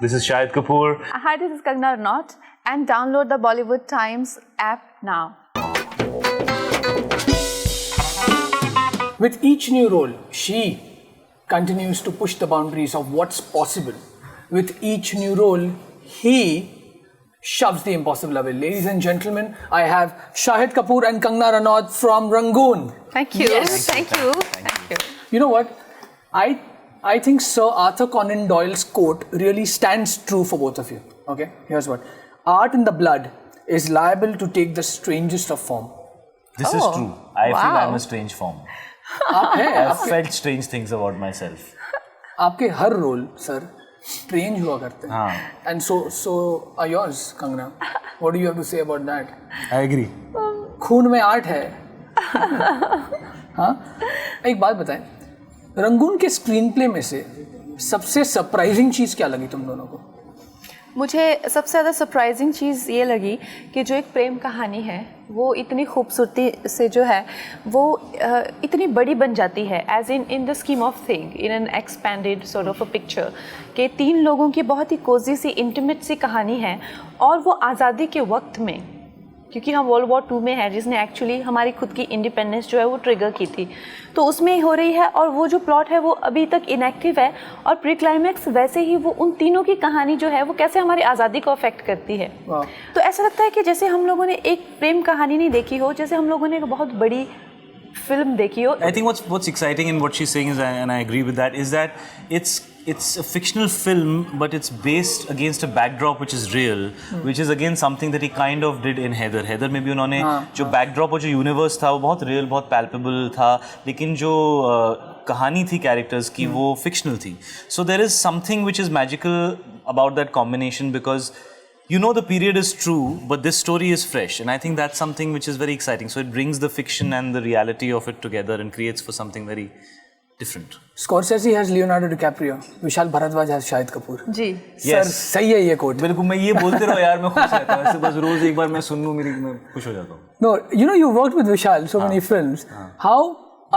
This is Shahid Kapoor. Hi, this is Kangana Ranaut, and download the Bollywood Times app now. With each new role, she continues to push the boundaries of what's possible. With each new role, he shoves the impossible away. Ladies and gentlemen, I have Shahid Kapoor and Kangana Ranaut from Rangoon. Thank you. Yes. Thank you. You know what? I think Sir Arthur Conan Doyle's quote really stands true for both of you. Okay, here's what. Art in the blood is liable to take the strangest of form. This is true. I feel I'm a strange form. I've felt strange things about myself. आपके हर role sir strange हुआ करते हैं. And so are yours, Kangana. What do you have to say about that? I agree. खून में art है. हाँ, एक बात बताएं. रंगून के स्क्रीन प्ले में से सबसे सरप्राइजिंग चीज़ क्या लगी तुम दोनों को? मुझे सबसे ज़्यादा सरप्राइजिंग चीज़ ये लगी कि जो एक प्रेम कहानी है वो इतनी खूबसूरती से जो है वो इतनी बड़ी बन जाती है as in the scheme of thing in an expanded sort of a picture कि 3 लोगों की बहुत ही कोजी सी इंटीमेट सी कहानी है और वो आज़ादी के वक्त में क्योंकि हम वर्ल्ड वॉर 2 में है जिसने एक्चुअली हमारी खुद की इंडिपेंडेंस जो है वो ट्रिगर की थी तो उसमें हो रही है और वो जो प्लॉट है वो अभी तक इनएक्टिव है और प्री क्लाइमैक्स वैसे ही वो उन तीनों की कहानी जो है वो कैसे हमारी आज़ादी को अफेक्ट करती है तो ऐसा लगता है कि जैसे हम लोगों ने एक प्रेम कहानी नहीं देखी हो जैसे हम लोगों ने एक बहुत बड़ी फिल्म देखी हो. I think what's exciting in what she's saying is, and I agree with that, is that it's a fictional film, but it's based against a backdrop which is real, which is again something that he kind of did in Heather. Heather में भी उन्होंने जो backdrop और जो universe था वो बहुत real, बहुत palpable था, लेकिन जो कहानी थी characters की वो fictional थी. So there is something which is magical about that combination because you know the period is true, but this story is fresh, and I think that's something which is very exciting. So it brings the fiction and the reality of it together and creates for something very different. Scorsese has Leonardo DiCaprio. Vishal Bhardwaj has Shahid Kapoor. Ji. Sir, सही है ये quote. बिल्कुल मैं ये बोलते रहो यार मैं खुश रहता हूँ. ऐसे बस रोज एक बार मैं सुन लूँ मैं खुश हो जाता हूँ. No, you know you worked with Vishal so many films. How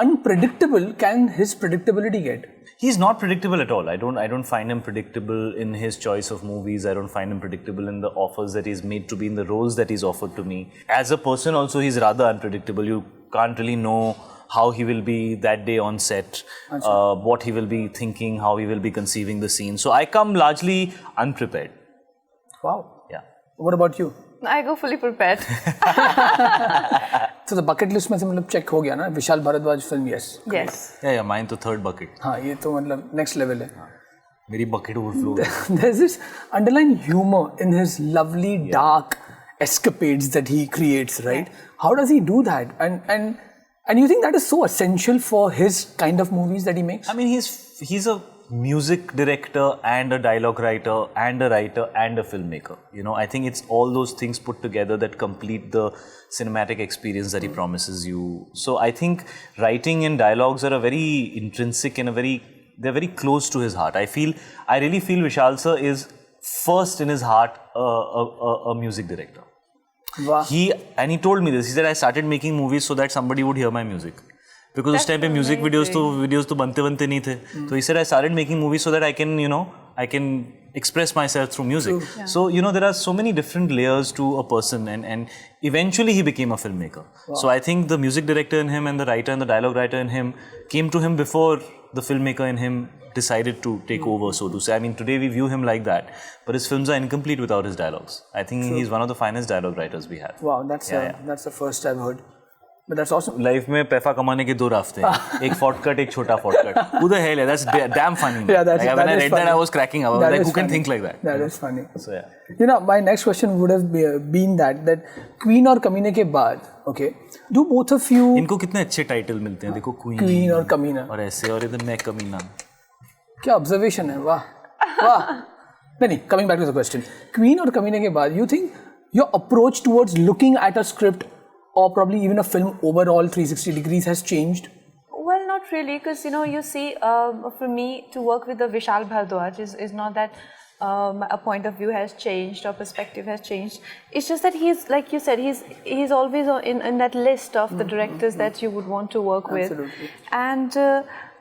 unpredictable can his predictability get? He's not predictable at all. I don't find him predictable in his choice of movies. I don't find him predictable in the offers that he's made to be in the roles that he's offered to me. As a person also, he's rather unpredictable. You can't really know how he will be that day on set, what he will be thinking, how he will be conceiving the scene. So I come largely unprepared. Wow. Yeah. What about you? I go fully prepared. So the bucket list में से मतलब check हो गया ना Vishal Bhardwaj film yes. Yes. Yeah, mine तो third bucket. हाँ ये तो मतलब next level है. मेरी bucket overflow. There's this underlying humor in his lovely dark escapades that he creates, right? How does he do that? And you think that is so essential for his kind of movies that he makes? I mean, he's a music director and a dialogue writer and a writer and a filmmaker. You know, I think it's all those things put together that complete the cinematic experience that he promises you. So I think writing and dialogues are a very intrinsic and they're very close to his heart. I really feel Vishal sir is first in his heart a music director. Wow. He told me this. He said I started making movies so that somebody would hear my music. Because उस time पे music videos तो बनते नहीं थे तो he said I started making movies so that I can express myself through music. So there are so many different layers to a person and eventually he became a filmmaker. So I think the music director in him and the writer and the dialogue writer in him came to him before the filmmaker in him decided to take over, so to say. I mean, today we view him like that, but his films are incomplete without his dialogues. I think he's one of the finest dialogue writers we have. Wow, that's the first I've heard. But that's awesome. Life में पैसा कमाने के 2 रास्ते हैं. एक shortcut, एक छोटा shortcut. Who the hell? That's damn funny. Yeah, when I read that, I was cracking up. I was like, who can think like that? That is funny. So yeah. You know, my next question would have been that Queen और कमीने के बाद, okay, do both of you? इनको कितने अच्छे title मिलते हैं. देखो Queen और कमीना. और ऐसे और इधर मैं कमीना. क्या observation है? वाह. नहीं. Coming back to the question. Queen और कमीने के बाद, you think your approach towards looking at a script or probably even a film overall 360 degrees has changed? Well, not really, because you see, for me to work with the Vishal Bhardwaj is not that a point of view has changed or perspective has changed. It's just that he's, like you said, he's always in that list of the directors that you would want to work with. Absolutely. And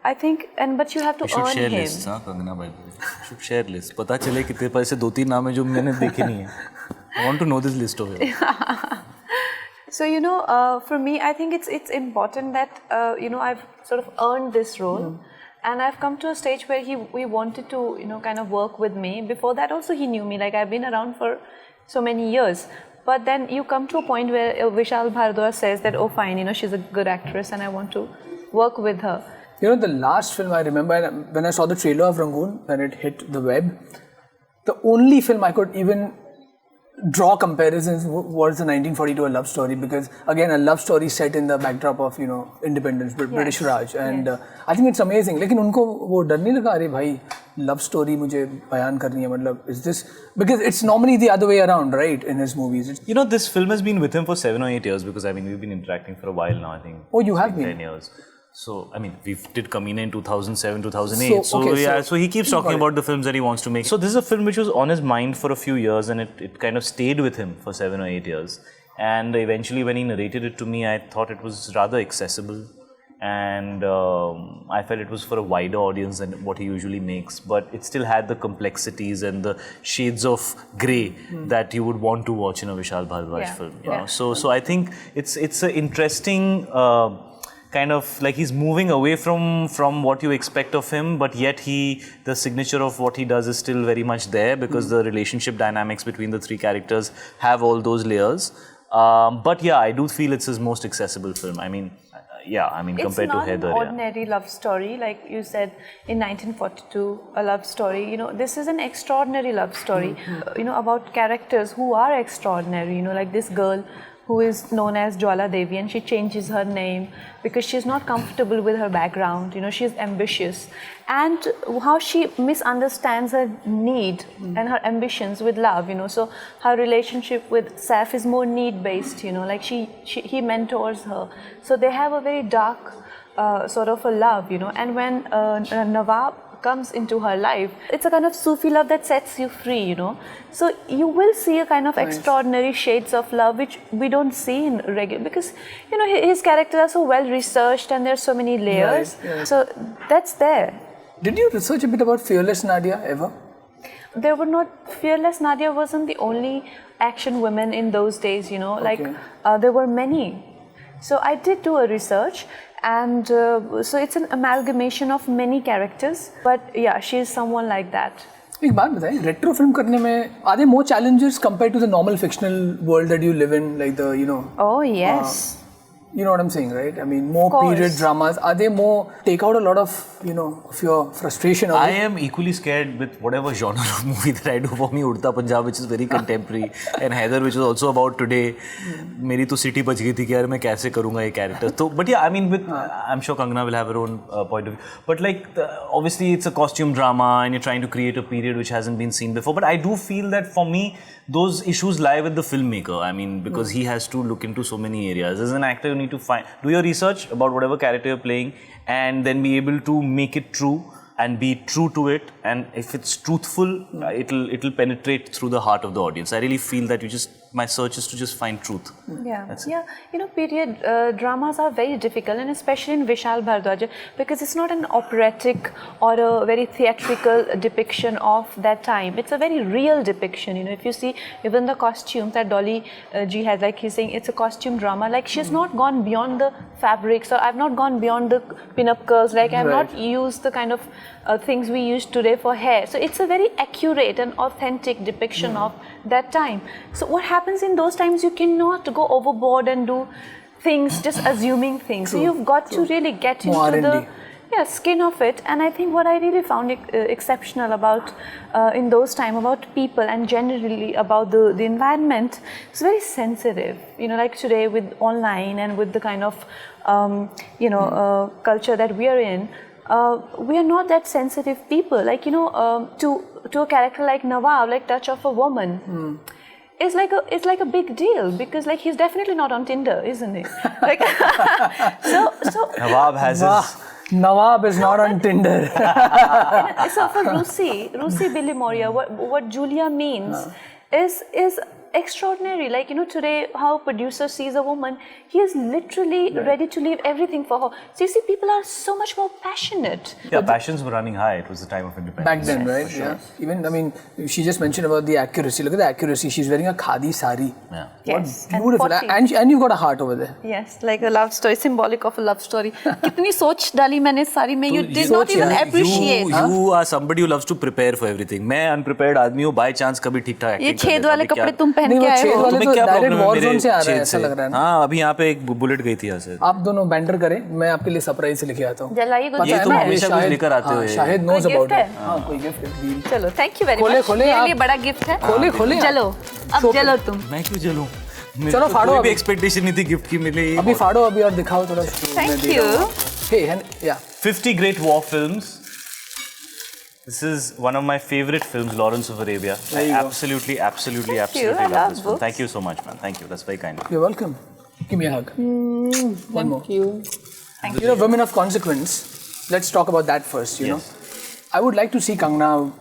I think, but you have to We should earn share him. lists, huh, Kangana, by the way. We should share lists. पता चले कितने पर से 2-3 नाम है जो मैंने देखे नहीं है. I want to know this list of yours. So for me, I think it's important that I've sort of earned this role, and I've come to a stage where we wanted to kind of work with me. Before that, also he knew me. Like I've been around for so many years. But then you come to a point where Vishal Bhardwaj says that, oh fine, she's a good actress and I want to work with her. The last film I remember, when I saw the trailer of Rangoon, when it hit the web, the only film I could even draw comparisons was the 1942 A Love Story, because again a love story set in the backdrop of independence, British Raj, and I think it's amazing. लेकिन उनको वो डर नहीं लगा, अरे भाई love story मुझे बयान करनी है, मतलब is this, because it's normally the other way around, right, in his movies. This film has been with him for 7 or 8 years, because we've been interacting for a while now. I think. Oh, you have been 10 years. So, we did Kameena in 2007, 2008. So he keeps talking about the films that he wants to make. So this is a film which was on his mind for a few years, and it kind of stayed with him for 7 or 8 years. And eventually when he narrated it to me, I thought it was rather accessible. And I felt it was for a wider audience than what he usually makes. But it still had the complexities and the shades of grey that you would want to watch in a Vishal Bhardwaj film. So I think it's an interesting... kind of like he's moving away from what you expect of him, but yet the signature of what he does is still very much there, because the relationship dynamics between the 3 characters have all those layers. But yeah, I do feel it's his most accessible film. Compared to Heather. It's not an ordinary love story, like you said, in 1942, a love story. This is an extraordinary love story, about characters who are extraordinary, like this girl who is known as Jwala Devi, and she changes her name because she's not comfortable with her background. She's ambitious, and how she misunderstands her need and her ambitions with love. So her relationship with Saif is more need-based. Like he mentors her, so they have a very dark sort of a love. And when Nawab comes into her life, it's a kind of Sufi love that sets you free, So you will see a kind of extraordinary shades of love which we don't see in regular, because his characters are so well researched and there's so many layers. Right. So that's there. Did you research a bit about Fearless Nadia ever? Fearless Nadia wasn't the only action woman in those days, there were many. So I did do a research, and so it's an amalgamation of many characters, but yeah, she is someone like that. एक बात बताइए, retro film करने में are there more challenges compared to the normal fictional world that you live in, like the Oh yes. You know what I'm saying, right? More period dramas. Are they more take out a lot of of your frustration? I am equally scared with whatever genre of movie that I do. For me, Udta Punjab, which is very contemporary, and Heather, which is also about today. मेरी तो city बच गई थी कि यार मैं कैसे करूँगा ये character. So, but yeah, I'm sure Kangana will have her own point of view. But obviously, it's a costume drama, and you're trying to create a period which hasn't been seen before. But I do feel that for me, those issues lie with the filmmaker. Because he has to look into so many areas. As an actor, you need to do your research about whatever character you're playing, and then be able to make it true and be true to it. And if it's truthful, it'll penetrate through the heart of the audience. I really feel that my search is to just find truth. Period dramas are very difficult, and especially in Vishal Bhardwaj, because it's not an operatic or a very theatrical depiction of that time. It's a very real depiction. If you see even the costumes that Dolly G has, like he's saying, it's a costume drama. Like she's not gone beyond the fabrics, or I've not gone beyond the pin-up curls. Like I've not used the kind of things we use today for hair. So it's a very accurate and authentic depiction of that time. So what happens in those times, you cannot go overboard and do things just assuming things. So you've got to really get into the skin of it. And I think what I really found exceptional about in those times, about people and generally about the environment, it's very sensitive. Like today with online and with the kind of culture that we are in, we are not that sensitive people. Like to a character like Nawab, like touch of a woman, it's like a big deal, because like he's definitely not on Tinder, isn't he? Like so Nawab has his. Nawab is not on Tinder. So for Rusi Billy Moria, what Julia means is extraordinary. Like, today how producer sees a woman, he is literally ready to leave everything for her. So you see, people are so much more passionate. Yeah, passions were running high. It was the time of independence. Back then, right? Sure. Yeah. Even, I mean, she just mentioned about the accuracy. Look at the accuracy. She's wearing a khadi sari. Yeah. Yes. What beautiful. And you've got a heart over there. Yes, like a love story, symbolic of a love story. कितनी सोच डाली मैंने सारी में, you did not even appreciate. You are somebody who loves to prepare for everything. मैं unprepared आदमी हूँ, by chance कभी ठीक ठाक ये छेद वाले कपड़े तुम पहन के आए हो. तुम्हें क्या प्रॉब्लम है मेरे छेद से? हाँ, अभी यहाँ पे एक बुलेट गई थी यहाँ से. आप दोनों बैंटर करें, मैं आपके लिए सरप्राइज से लेके आता हूँ. ये तुम हमेशा कुछ लेकर आते हो. Shahid knows about it. हाँ, कोई गिफ्ट. चलो, thank you very much. मेरे लिए बड़ा गिफ्ट है. खोले. चलो, अब चलो तुम. मैं क्यों चलूँ? चलो फाड़ो. कोई भी एक्सपेक्टेशन नहीं थी गिफ्ट की मिले. अभी फाड़ो अभी और दिखाओ थोड़ा. Thank you. Hey, yeah. 50 great war films. This is one of my favorite films, Lawrence of Arabia. I absolutely love this film. Thank you so much, man. Thank you. That's very kind of you. You're welcome. Give me a hug. One more. Thank you. Thank you. Women of consequence. Let's talk about that first. You know, I would like to see Kangana,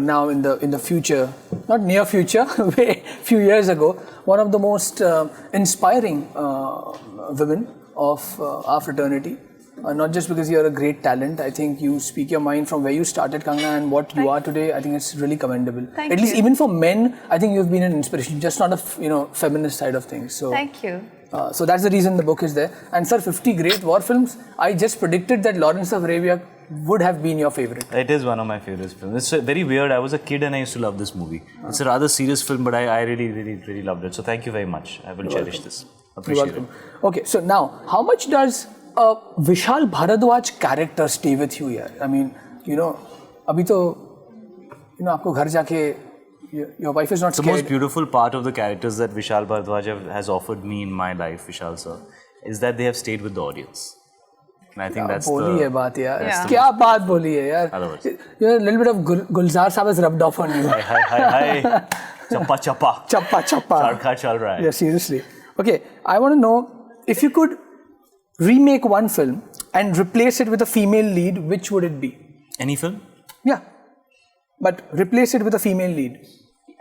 now in the future, not near future, few years ago, one of the most inspiring women of our fraternity. Not just because you're a great talent. I think you speak your mind from where you started, Kangana, and what you are today. I think it's really commendable. Thank At you. least even for men, I think you've been an inspiration, just not a feminist side of things. So Thank you. So that's the reason the book is there. And sir, 50 great war films. I just predicted that Lawrence of Arabia would have been your favorite. It is one of my favorite films. It's very weird. I was a kid and I used to love this movie. It's a rather serious film, but I really loved it. So thank you very much. I will cherish this. Appreciate it. Okay, so now, how much does a Vishal Bhardwaj character stay with you here? I mean, abhi to, aapko ghar jaake, your wife is not scared. The most beautiful part of the characters that Vishal Bhardwaj has offered me in my life, Vishal sir, is that they have stayed with the audience. And I think that's the... Boli hai baat yaar. Kya baat boli hai yaar. Otherwise. A little bit of Gulzar Saab has rubbed off on you. Hi. Chappa. Charkha chal raha hai. Yeah, seriously. Okay, I want to know, if you could remake one film and replace it with a female lead, which would it be? Any film? Yeah. But replace it with a female lead.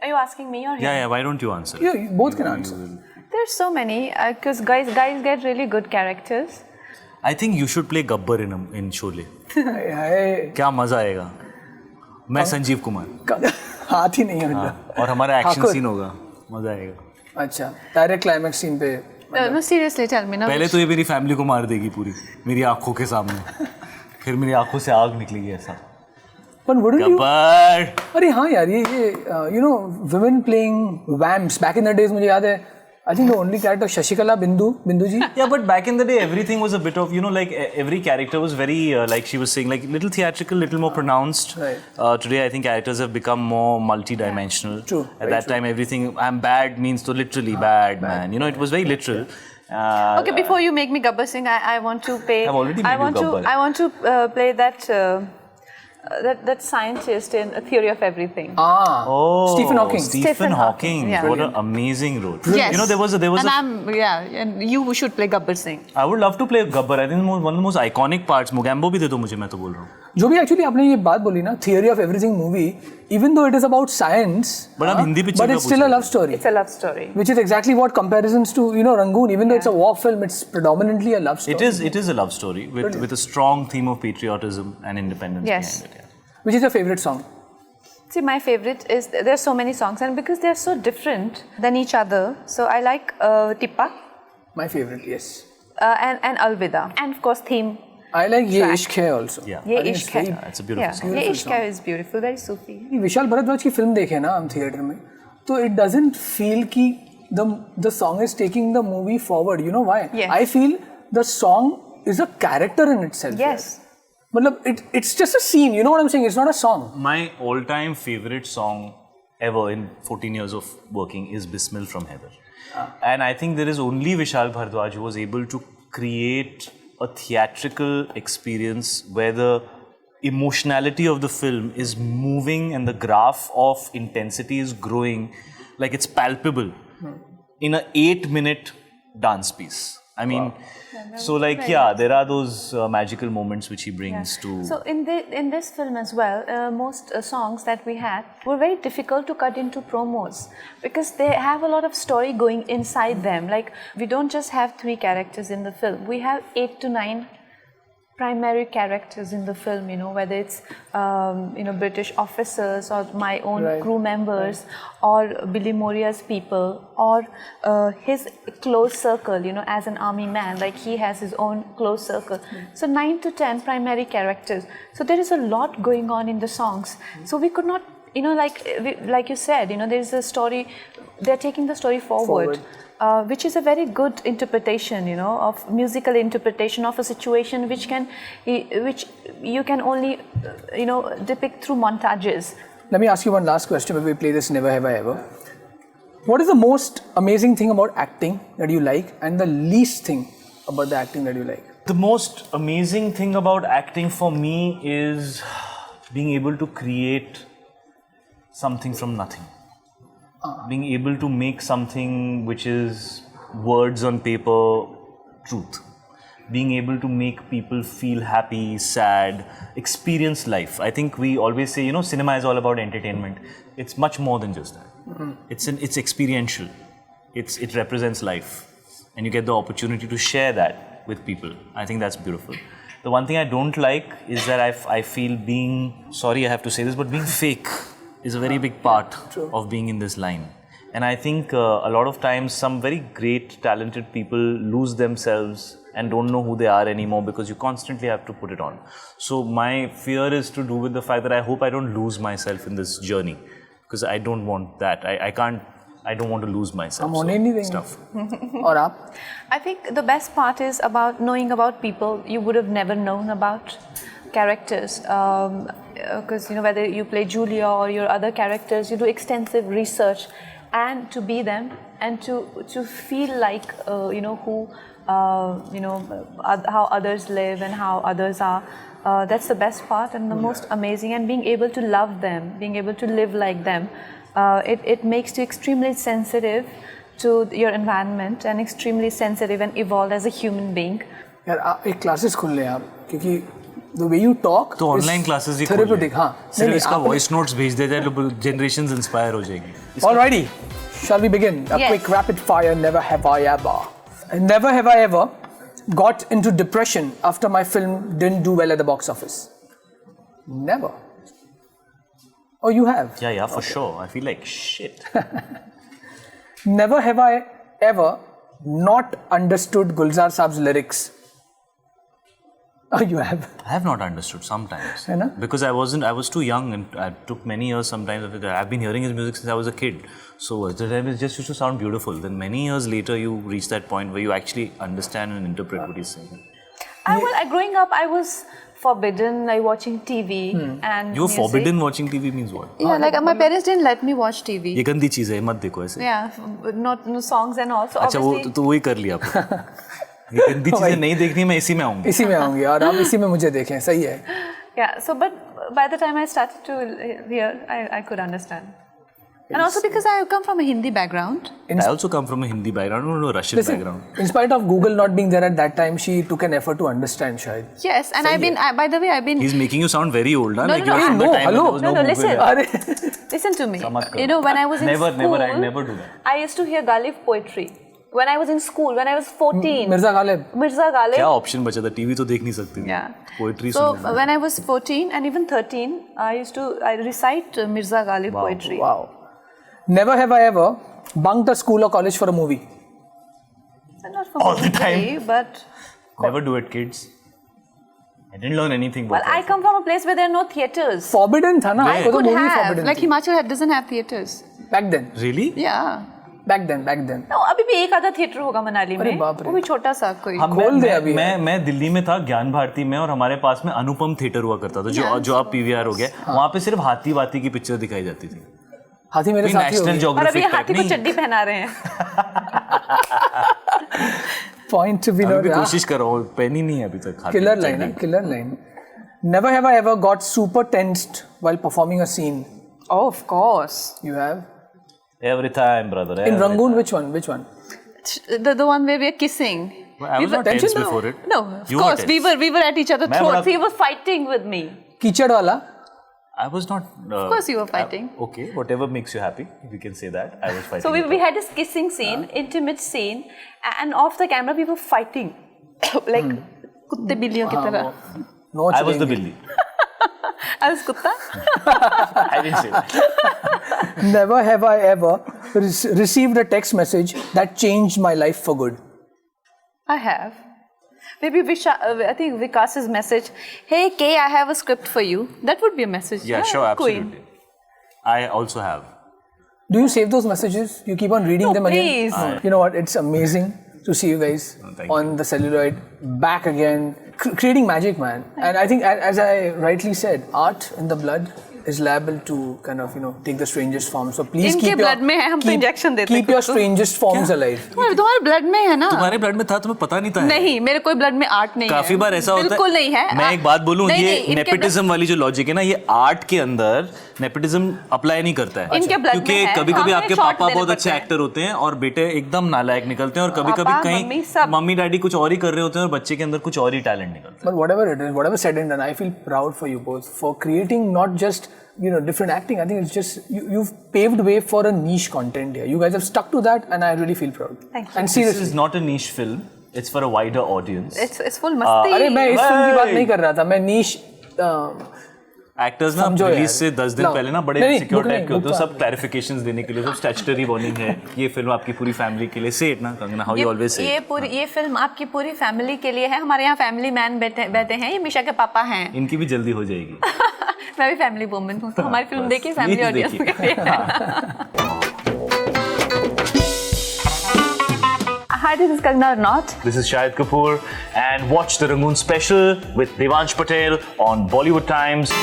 Are you asking me or him? Yeah, why don't you answer? Yeah, you both can answer. There's so many, because guys get really good characters. I think you should play Gabbar in Sholay. क्या मजा आएगा. मैं संजीव कुमार. हाथ ही नहीं है मेरा. और हमारा एक्शन सीन होगा. मजा आएगा. अच्छा, डायरेक्ट क्लाइमेक्स सीन पे. No, seriously, tell me now. पहले तो ये मेरी फैमिली को मार देगी पूरी, मेरी आंखों के सामने. फिर मेरी आंखों से आग निकलेगी ऐसा. But wouldn't you? Gabbar. अरे हाँ यार, ये women playing vamps back in the days, मुझे याद है. I think the only character Shashikala Bindu ji. Yeah, but back in the day, everything was a bit of, like every character was very, like she was saying, like little theatrical, little more pronounced. Right. Today, I think characters have become more multi-dimensional. True. At that time, everything, I'm bad means to literally bad, man. It was very literal. Okay, before you make me Gabbar Singh, I want to play. I've already made you Gabbar. I want to play that scientist in A Theory of Everything. Stephen Hawking. Stephen Hawking. Yeah. What an amazing role. Yes. There was and you should play Gabbar Singh. I would love to play Gabbar. I think one of the most iconic parts. Mogambo भी दे दो मुझे, मैं तो बोल रहा हूँ. जो भी actually आपने ये बात बोली ना, Theory of Everything movie, even though it is about science, but it's still a love story. It's a love story. Which is exactly what comparisons to Rangoon. Even though it's a war film, it's predominantly a love story. It is a love story with a strong theme of patriotism and independence behind it. Yeah. Which is your favorite song? See, my favorite is, there are so many songs, and because they are so different than each other, so I like Tippa. My favorite, yes. And Alvida. And of course, theme. I like Ye Ishq Hai also. Yeah. Ye Ishq Hai. It's a beautiful song. Ye Ishq Hai is beautiful, very Sufi. Vishal Bhardwaj की film देखे ना हम theater में, तो it doesn't feel कि the song is taking the movie forward. You know why? Yes. I feel the song is a character in itself. Yes. But it's just a scene. You know what I'm saying? It's not a song. My all-time favorite song ever in 14 years of working is Bismil from Heather. And I think there is only Vishal Bhardwaj who was able to create a theatrical experience where the emotionality of the film is moving and the graph of intensity is growing, like it's palpable in an 8-minute dance piece. I mean, so like yeah, there are those magical moments which he brings to. So in this film as well, most songs that we had were very difficult to cut into promos because they have a lot of story going inside them. Like we don't just have 3 characters in the film; we have 8 to 9 primary characters in the film. You know, whether it's British officers or my own crew members or Billy Moria's people or his close circle. You know, as an army man, like he has his own close circle. So 9 to 10 primary characters. So there is a lot going on in the songs. So we could not, you know, like you said, you know, there is a story. They're taking the story forward. Which is a very good interpretation, you know, of musical interpretation of a situation which you can only, you know, depict through montages. Let me ask you one last question before we play this Never Have I Ever. What is the most amazing thing about acting that you like and the least thing about the acting that you like? The most amazing thing about acting for me is being able to create something from nothing. Being able to make something which is words on paper, truth. Being able to make people feel happy, sad, experience life. I think we always say, you know, cinema is all about entertainment. It's much more than just that. It's experiential. It represents life. And you get the opportunity to share that with people. I think that's beautiful. The one thing I don't like is that I feel being, sorry I have to say this, but being fake is a very big part of being in this line. And I think a lot of times some very great talented people lose themselves and don't know who they are anymore because you constantly have to put it on. So my fear is to do with the fact that I hope I don't lose myself in this journey because I don't want that. I don't want to lose myself. Stuff. Or aap? I think the best part is about knowing about people you would have never known about. Characters, because you know, whether you play Julia or your other characters, you do extensive research, and to be them and to feel like you know who you know how others live and how others are. That's the best part and the most amazing. And being able to love them, being able to live like them, it makes you extremely sensitive to your environment and extremely sensitive and evolved as a human being. यार एक classes खोल ले आप क्योंकि the way you talk तो online classes ही therapeutic. हाँ सिर्फ इसका वॉइस नोट्स भेज देते हैं लोग, जनरेशंस इंस्पायर हो जाएंगी. Alrighty, shall we begin? A Yes. quick rapid fire. Never have I ever. Never have I ever got into depression after my film didn't do well at the box office. Never. Oh, you have? Yeah, for sure. I feel like shit. Never have I ever not understood Gulzar Saab's lyrics. Oh, you have? I have not understood sometimes. है ना? Because I was too young and it took many years sometimes. I've been hearing his music since I was a kid. So at the time it just used to sound beautiful. Then many years later you reach that point where you actually understand and interpret what he's saying. Growing up, I was forbidden like watching TV and You were music. forbidden watching TV means what? Yeah, like my parents didn't let me watch TV. ये गंदी चीज़ है, मत देखो ऐसे. Yeah, no songs and all. So अच्छा वो obviously, तो वही कर लिया आपने. ये गंदी चीज़ें नहीं देखनी, मैं इसी में आऊँगी. इसी में आऊँगी और आप इसी में मुझे देखें, सही है. yeah. So, but by the time I started to hear, I could understand. And also because I come from a Hindi background. I also come from a Hindi background, no Russian background. In spite of Google not being there at that time, she took an effort to understand, Shahid. Yes, and by the way, I've been. He's making you sound very old, huh? No, like no, you're no. from the No, time when hello. there was No, Google. listen. Listen to me. You know, when I was in Never, school, I never do that. I used to hear Ghalib poetry. When I was in school, when I was 14. Mirza Ghalib. Mirza Ghalib. क्या option बचा था? TV तो देख नहीं सकती. Yeah. Poetry So सुनना. when I was 14 and even 13, I recite Mirza Ghalib poetry. Wow. Never have I ever bunked a school or college for a movie. Not for All the time. movie, but Never do it, kids. I didn't learn anything. well, I come from a place where there are no theaters. Forbidden था ना? Where? आपको तो Could movie have, forbidden like थी. Himachal doesn't have theaters. Back then. Really? Yeah. Back then. No, अभी भी एक आधा theatre होगा मनाली अरे में. बाप रे. वो भी छोटा सा कोई. खोल दे अभी. मैं दिल्ली में था ज्ञान भारती में और हमारे पास में अनुपम थिएटर हुआ करता था जो आप पीवीआर हो गया. वहाँ पे सिर्फ हाथी वाती की पिक्चर दिखाई जाती थी. हाथी मेरे साथ ही हो नेशनल गया. और अभी ज्योग्राफिक हाथी को चड्डी पहना रहे हैं. Point to be मैं भी noted. कोशिश कर रहा हूँ, पहनी नहीं है अभी तक. हाथी Killer की line, चड्डी. killer line. Never have I ever got super tensed while performing a scene. Oh, of course. You have? Every time, brother. In Rangoon, which one? The one where we're kissing. I was not tense before it. No, of course. We were at each other's throats. He was fighting with me. कीचड़ वाला. I was not. Of course, you were fighting. Okay, whatever makes you happy, we can say that. I was fighting. So we had this kissing scene, intimate scene, and off the camera we were fighting, like kutte billiyon ki tarah. No, I was the billi. I was kutta. I didn't say that. Never have I ever received a text message that changed my life for good. I have. Maybe I think Vikas's message, hey Kay, I have a script for you. That would be a message. Yeah, sure, absolutely. I also have. Do you save those messages? You keep on reading them again? Please. You know what? It's amazing to see you guys on the celluloid, back again, creating magic, man. And I think, as I rightly said, art in the blood is liable to kind of, take the strangest form. So please इनके blood में है, हम तो injection देते हैं. Keep your strangest forms alive. तुम्हारे blood में है ना? तुम्हारे blood में था, तुम्हें पता नहीं था. नहीं, मेरे कोई blood में art नहीं है. काफी बार ऐसा होता है. बिल्कुल नहीं है. मैं एक बात बोलूं, ये nepotism वाली जो logic है ना, ये art के अंदर nepotism apply नहीं करता है. इनके blood में है. क्योंकि कभी-कभी आपके पापा बहुत अच्छे एक्टर होते हैं और बेटे एकदम नालायक निकलते हैं और कभी-कभी कहीं मम्मी डैडी कुछ और ही कर रहे होते हैं और बच्चे के अंदर कुछ और ही टैलेंट निकलता है. But whatever it is, whatever said and done, I feel proud for you both for creating not just different acting. I think it's just you've paved way for a niche content here. You guys have stuck to that, and I really feel proud. Thank you. And seriously, this is not a niche film. It's for a wider audience. It's full मस्ती. अरे मैं इस film की बात नहीं कर रहा था. मैं niche एक्टर्स ना रिलीज से 10 दिन पहले ना बड़े सिक्योर टाइप के होते हैं, सब क्लैरिफिकेशंस देने के लिए, सब स्टैट्यूटरी वार्निंग है. ये फिल्म आपकी पूरी फैमिली के लिए. से इट ना Kangana, how you always say. ये फिल्म आपकी पूरी फैमिली के लिए है. हमारे यहाँ फैमिली मैन बैठे हैं. ये मिशा के पापा हैं. इनकी भी जल्दी हो जाएगी. मैं भी फैमिली वुमन हूँ, तो हमारी फिल्म देखिए फैमिली ऑडियंस के लिए. Hi, this is Kangana Ranaut. This is Shahid Kapoor, and watch the Rangoon special with Devansh Patel on Bollywood Times.